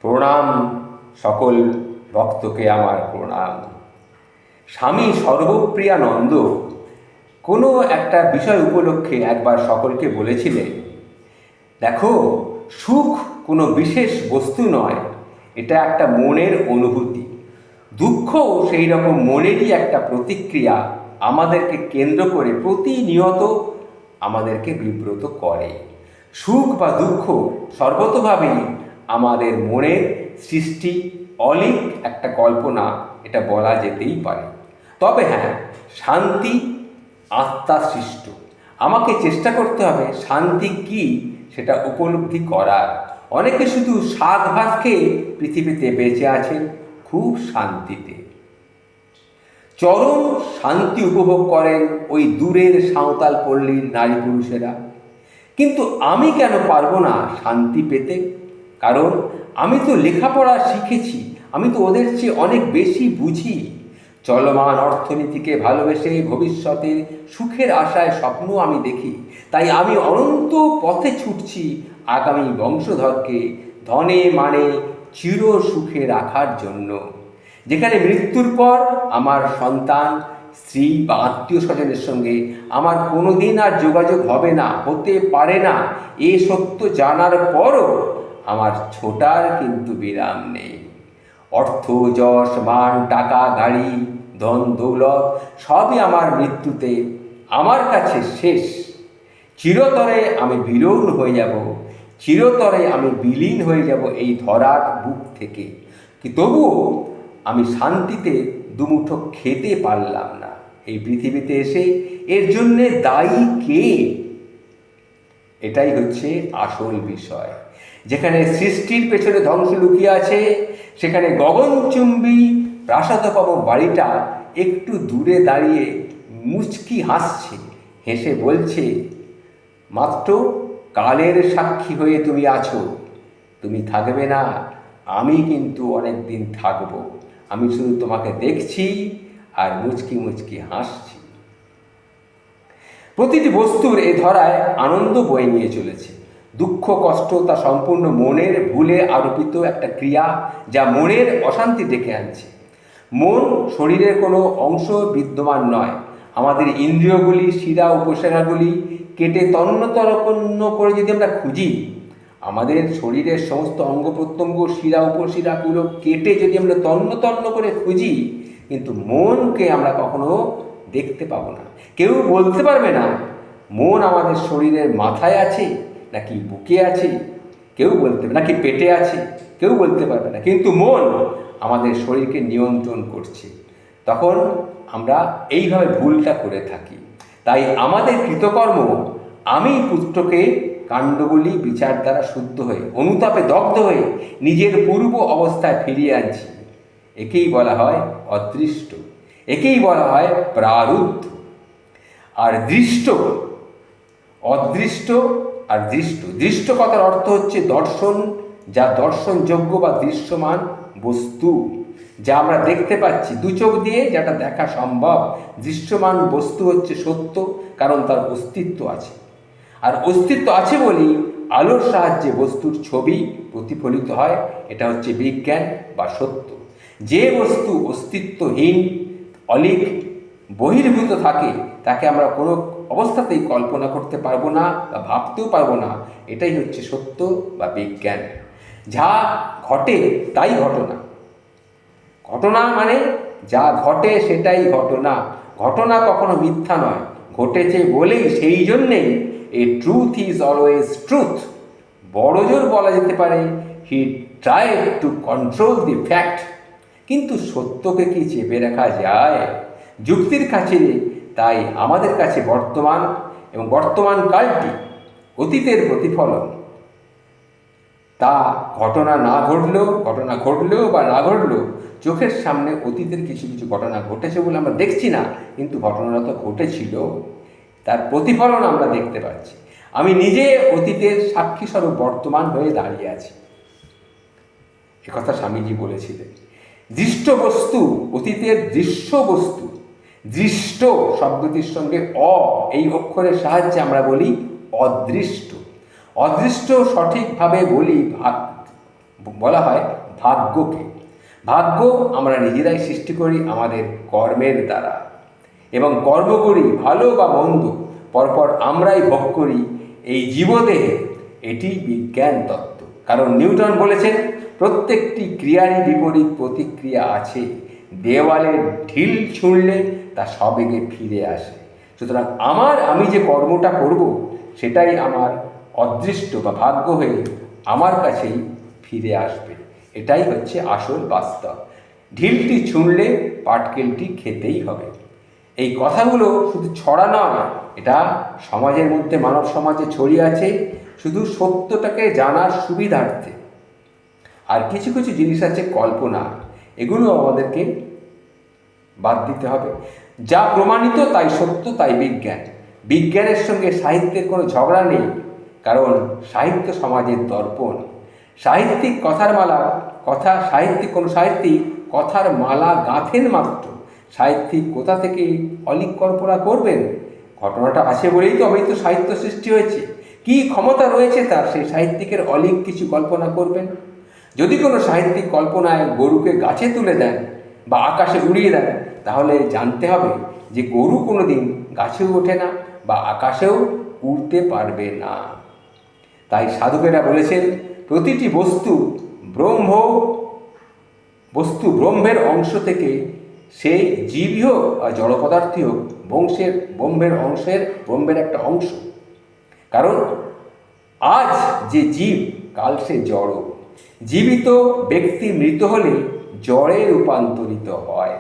প্রণাম সকল ভক্তকে আমার প্রণাম। স্বামী সর্বপ্রিয়ানন্দ কোনো একটা বিষয় উপলক্ষে একবার সকলকে বলেছিলেন, দেখো, সুখ কোনো বিশেষ বস্তু নয়, এটা একটা মনের অনুভূতি। দুঃখও সেই রকম মনেরই একটা প্রতিক্রিয়া, আমাদেরকে কেন্দ্র করে প্রতিনিয়ত আমাদেরকে বিব্রত করে। সুখ বা দুঃখ সর্বতোভাবেই আমাদের মনের সৃষ্টি, অলীক একটা কল্পনা, এটা বলা যেতেই পারে। তবে হ্যাঁ, শান্তি আত্মা সৃষ্ট। আমাকে চেষ্টা করতে হবে শান্তি কী সেটা উপলব্ধি করার। অনেকে শুধু স্বাদ ভাত খেয়ে পৃথিবীতে বেঁচে আছেন খুব শান্তিতে, চরম শান্তি উপভোগ করেন ওই দূরের সাঁওতাল পল্লীর নারী পুরুষেরা। কিন্তু আমি কেন পারবো না শান্তি পেতে? কারণ আমি তো লেখাপড়া শিখেছি, আমি তো ওদের চেয়ে অনেক বেশি বুঝি। চলমান অর্থনীতিকে ভালোবেসে ভবিষ্যতে সুখের আশায় স্বপ্ন আমি দেখি। তাই আমি অনন্ত পথে ছুটছি আগামী বংশধরকে ধনে মানে চির সুখে রাখার জন্য। যেখানে মৃত্যুর পর আমার সন্তান, স্ত্রী বা আত্মীয় স্বজনের সঙ্গে আমার কোনো দিন আর যোগাযোগ হবে না, হতে পারে না, এ সত্য জানার পরও আমার ছোটার কিন্তু বিরাম নেই। অর্থ, যশ, মান, টাকা, গাড়ি, ধন দৌলত সবই আমার মৃত্যুতে আমার কাছে শেষ। চিরতরে আমি বিলীন হয়ে যাব, চিরতরে আমি বিলীন হয়ে যাব এই ধরার বুক থেকে। কি তবুও আমি শান্তিতে দুমুঠো খেতে পারলাম না এই পৃথিবীতে এসে। এর জন্যে দায়ী কে? এটাই হচ্ছে আসল বিষয়। যেখানে সৃষ্টির পেছনে ধ্বংস লুকিয়ে আছে, সেখানে গগনচুম্বী প্রাসাদপম বাড়িটা একটু দূরে দাঁড়িয়ে মুচকি হাসছে, হেসে বলছে, মাত্র কালের সাক্ষী হয়ে তুমি আছো, তুমি থাকবে না, আমি কিন্তু অনেক দিন থাকব। আমি শুধু তোমাকে দেখছি আর মুচকি মুচকি হাসছি। প্রতিটি বস্তুর এ ধরায় আনন্দ বয়ে নিয়ে চলেছে। দুঃখ কষ্ট তা সম্পূর্ণ মনের ভুলে আরোপিত একটা ক্রিয়া, যা মনের অশান্তি ডেকে আনছে। মন শরীরের কোনো অংশ বিদ্যমান নয়। আমাদের ইন্দ্রিয়গুলি, শিরা উপশিরাগুলি কেটে তন্ন তন্ন করে যদি আমরা খুঁজি, আমাদের শরীরের সমস্ত অঙ্গ প্রত্যঙ্গ, শিরা উপশিরাগুলো কেটে যদি আমরা তন্ন তন্ন করে খুঁজি, কিন্তু মনকে আমরা কখনো দেখতে পাবো না। কেউ বলতে পারবে না মন আমাদের শরীরের মাথায় আছে নাকি বুকে আছে, কেউ বলতে পারবে নাকি পেটে আছে, কেউ বলতে পারবে না। কিন্তু মন আমাদের শরীরকে নিয়ন্ত্রণ করছে। তখন আমরা এইভাবে ভুলটা করে থাকি। তাই আমাদের কৃতকর্ম, আমি পুত্রকে কাণ্ডগুলি বিচার দ্বারা শুদ্ধ হয়ে, অনুতাপে দগ্ধ হয়ে নিজের পূর্ব অবস্থায় ফিরিয়ে আনছি। একেই বলা হয় অদৃষ্ট, একেই বলা হয় প্রারুদ্ধ। আর দৃষ্ট, অদৃষ্ট আর দৃষ্ট, দৃষ্ট কথার অর্থ হচ্ছে দর্শন, যা দর্শনযোগ্য বা দৃশ্যমান বস্তু, যা আমরা দেখতে পাচ্ছি দু চোখ দিয়ে, যেটা দেখা সম্ভব। দৃশ্যমান বস্তু হচ্ছে সত্য, কারণ তার অস্তিত্ব আছে। আর অস্তিত্ব আছে বলেই আলোর সাহায্যে বস্তুর ছবি প্রতিফলিত হয়। এটা হচ্ছে বিজ্ঞান বা সত্য। যে বস্তু অস্তিত্বহীন, অলীক, বহির্ভূত থাকে, তাকে আমরা কোনো অবস্থাতেই কল্পনা করতে পারবো না বা ভাবতেও পারবো না। এটাই হচ্ছে সত্য বা বিজ্ঞান। যা ঘটে তাই ঘটনা। ঘটনা মানে যা ঘটে সেটাই ঘটনা। ঘটনা কখনো মিথ্যা নয়, ঘটেছে বলেই সেই জন্যেই এ ট্রুথ ইজ অলওয়েজ ট্রুথ। বড়জোর বলা যেতে পারে, he tried to control the fact. কিন্তু সত্যকে কি চেপে রাখা যায়? যুক্তির কাছে তাই আমাদের কাছে বর্তমান এবং বর্তমান কালটি অতীতের প্রতিফলন। তা ঘটনা না ঘটলেও, ঘটনা ঘটলেও বা না ঘটলেও, চোখের সামনে অতীতের কিছু কিছু ঘটনা ঘটেছে বলে আমরা দেখছি না, কিন্তু ঘটনাটা তো ঘটেছিল, তার প্রতিফলন আমরা দেখতে পাচ্ছি। আমি নিজে অতীতের সাক্ষীস্বরূপ বর্তমান হয়ে দাঁড়িয়ে আছি। একথা স্বামীজি বলেছিলেন। দৃষ্ট বস্তু, অতীতের দৃশ্য বস্তু, দৃষ্ট শব্দটির সঙ্গে অ এই অক্ষরের সাহায্যে আমরা বলি অদৃষ্ট। অদৃষ্ট সঠিকভাবে বলি বলা হয় ভাগ্যকে। ভাগ্য আমরা নিজেরাই সৃষ্টি করি আমাদের কর্মের দ্বারা, এবং কর্ম করি ভালো বা মন্দ পরপর আমরাই ভোগ করি এই জীবদেহে। এটি বিজ্ঞান তত্ত্ব। কারণ নিউটন বলেছেন প্রত্যেকটি ক্রিয়ারই বিপরীত প্রতিক্রিয়া আছে, দেওয়ালে ঢিল ছুঁড়লে তা সবেগে ফিরে আসে। সুতরাং আমি যে কর্মটা করব সেটাই আমার অদৃষ্ট বা ভাগ্য হয়ে আমার কাছেই ফিরে আসবে। এটাই হচ্ছে আসল বাস্তব। ঢিলটি ছুঁড়লে পাটকেলটি খেতেই হবে। এই কথাগুলো শুধু ছড়া নয়, এটা সমাজের মধ্যে, মানব সমাজে ছড়িয়ে আছে শুধু সত্যটাকে জানার সুবিধার্থে। আর কিছু কিছু জিনিস আছে কল্পনা, এগুলো আমাদেরকে বাদ দিতে হবে। যা প্রমাণিত তাই সত্য, তাই বিজ্ঞান। বিজ্ঞানের সঙ্গে সাহিত্যের কোনো ঝগড়া নেই, কারণ সাহিত্য সমাজের দর্পণ। সাহিত্যিক কোনো সাহিত্যিক কথার মালা গাঁথেন মাত্র। সাহিত্যিক কোথা থেকে অলিক কল্পনা করবেন? ঘটনাটা আছে বলেই তো হয়তো সাহিত্য সৃষ্টি হয়েছে। কী ক্ষমতা রয়েছে তার সেই সাহিত্যিকের অলিক কিছু কল্পনা করবেন? যদি কোনো সাহিত্যিক কল্পনায় গরুকে গাছে তুলে দেন বা আকাশে উড়িয়ে দেন, তাহলে জানতে হবে যে গরু কোনো দিন গাছেও ওঠে না বা আকাশেও উড়তে পারবে না। তাই সাধকেরা বলেছেন প্রতিটি বস্তু ব্রহ্মের অংশ থেকে, সে জীবই হোক বা জড় পদার্থই হোক, ব্রহ্মের একটা অংশ। কারণ আজ যে জীব, কাল সে জড়। জীবিত ব্যক্তি মৃত হলে জড়ে রূপান্তরিত হয়।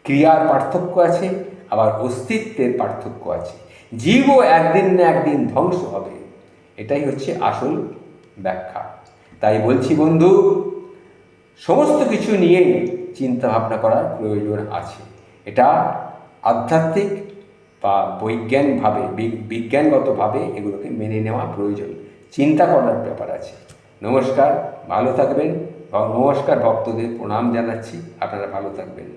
ক্রিয়ার পার্থক্য আছে, আবার অস্তিত্বের পার্থক্য আছে। জীবও একদিন না একদিন ধ্বংস হবে। এটাই হচ্ছে আসল ব্যাখ্যা। তাই বলছি বন্ধু, সমস্ত কিছু নিয়ে চিন্তা ভাবনা করার প্রয়োজন আছে। এটা আধ্যাত্মিক বা বিজ্ঞানগতভাবে এগুলোকে মেনে নেওয়া প্রয়োজন, চিন্তা করার ব্যাপার আছে। নমস্কার, ভালো থাকবেন। নমস্কার, ভক্তদের প্রণাম জানাচ্ছি। আপনারা ভালো থাকবেন।